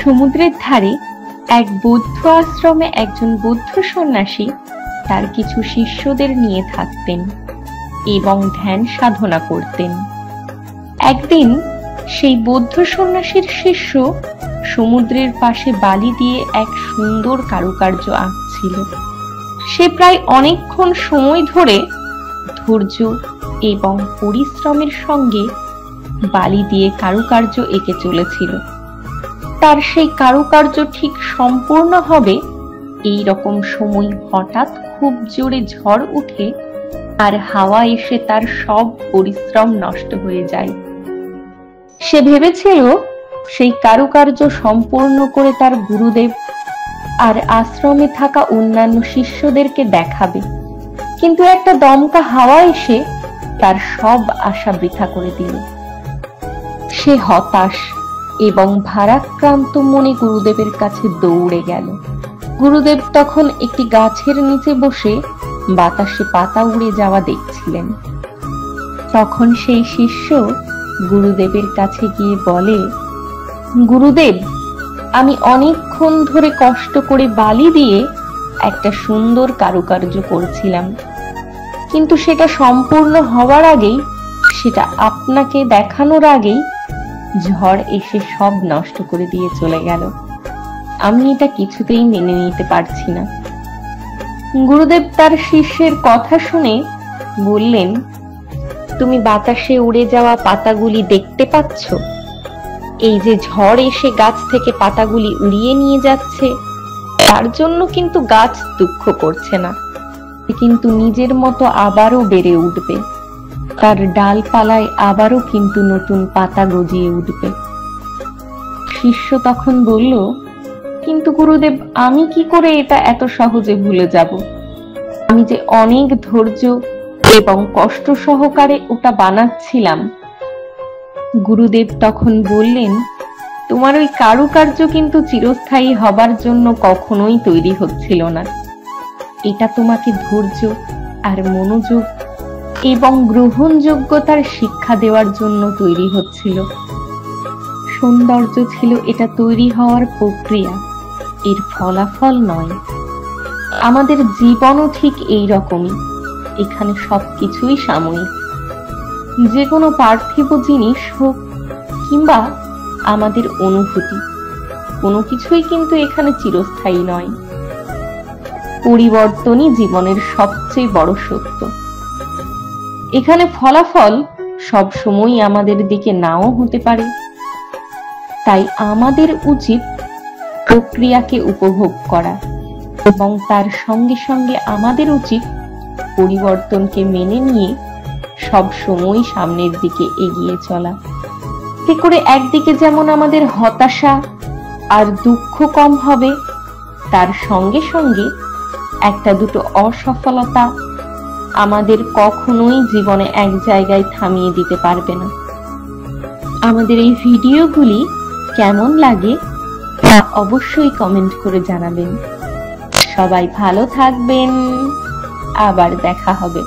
সমুদ্রের ধারে এক বৌদ্ধ আশ্রমে একজন বৌদ্ধ সন্ন্যাসী তার কিছু শিষ্যদের নিয়ে থাকতেন এবং ধ্যান সাধনা করতেন। একদিন সেই বৌদ্ধ সন্ন্যাসীর শিষ্য সমুদ্রের পাশে বালি দিয়ে এক সুন্দর কারুকার্য আঁকছিল। সে প্রায় অনেকক্ষণ সময় ধরে ধৈর্য এবং পরিশ্রমের সঙ্গে বালি দিয়ে কারুকার্য এঁকে চলেছিল। তার সেই কারুকার্য ঠিক সম্পূর্ণ হবে এই রকম সময় হঠাৎ খুব জোরে ঝড় উঠে আর হাওয়া এসে তার সব পরিশ্রম নষ্ট হয়ে যায়। সে ভেবেছিল সেই কারুকার্য সম্পূর্ণ করে তার গুরুদেব আর আশ্রমে থাকা অন্যান্য শিষ্যদেরকে দেখাবে, কিন্তু একটা দমকা হাওয়া এসে তার সব আশা বৃথা করে দিল। সে হতাশ এবং ভারাক্রান্ত মনে গুরুদেবের কাছে দৌড়ে গেল। গুরুদেব তখন একটি গাছের নিচে বসে বাতাসে পাতা উড়ে যাওয়া দেখছিলেন। তখন সেই শিষ্য গুরুদেবের কাছে গিয়ে বলে, গুরুদেব, আমি অনেকক্ষণ ধরে কষ্ট করে বালি দিয়ে একটা সুন্দর কারুকার্য করছিলাম, কিন্তু সেটা সম্পূর্ণ হওয়ার আগেই, সেটা আপনাকে দেখানোর আগেই ঝড় এসে সব নষ্ট করে দিয়ে চলে গেল। আমি এটা কিছুতেই মেনে নিতে পারছি না। গুরুদেব তার শিষ্যের কথা শুনে বললেন, তুমি বাতাসে উড়ে যাওয়া পাতাগুলি দেখতে পাচ্ছ? এই যে ঝড় এসে গাছ থেকে পাতাগুলি উড়িয়ে নিয়ে যাচ্ছে, তার জন্য কিন্তু গাছ দুঃখ করছে না, কিন্তু নিজের মতো আবারও বেড়ে উঠবে। তার ডালপালায় আবারও কিন্তু নতুন পাতা গজিয়ে উঠবে। শিষ্য তখন বলল, কিন্তু গুরুদেব, আমি কি করে এটা এত সহজে ভুলে যাব? আমি যে অনেক ধৈর্য এবং কষ্ট সহকারে ওটা বানাচ্ছিলাম। গুরুদেব তখন বললেন, তোমার ওই কারুকার্য কিন্তু চিরস্থায়ী হবার জন্য কখনোই তৈরি হচ্ছিল না। এটা তোমাকে ধৈর্য আর মনোযোগ এবং গ্রহণযোগ্যতার শিক্ষা দেওয়ার জন্য তৈরি হচ্ছিল। সৌন্দর্য ছিল এটা তৈরি হওয়ার প্রক্রিয়া, এর ফলাফল নয়। আমাদের জীবনও ঠিক এই রকমই। এখানে সবকিছুই সাময়িক। যে কোনো পার্থিব জিনিস হোক কিংবা আমাদের অনুভূতি, কোনো কিছুই কিন্তু এখানে চিরস্থায়ী নয়। পরিবর্তনই জীবনের সবচেয়ে বড় সত্য। এখানে ফলাফল সব সময় আমাদের দিকে নাও হতে পারে। তাই আমাদের উচিত প্রক্রিয়াকে উপভোগ করা এবং তার সঙ্গে সঙ্গে আমাদের উচিত পরিবর্তনকে মেনে নিয়ে সব সময় সামনের দিকে এগিয়ে চলা। এতে করে একদিকে যেমন আমাদের হতাশা আর দুঃখ কম হবে, তার সঙ্গে সঙ্গে একটা দুটো অসফলতা আমাদের কখনোই জীবনে এক জায়গায় থামিয়ে দিতে পারবে না। আমাদের এই ভিডিওগুলি কেমন লাগে তা অবশ্যই কমেন্ট করে জানাবেন। সবাই ভালো থাকবেন, আবার দেখা হবে।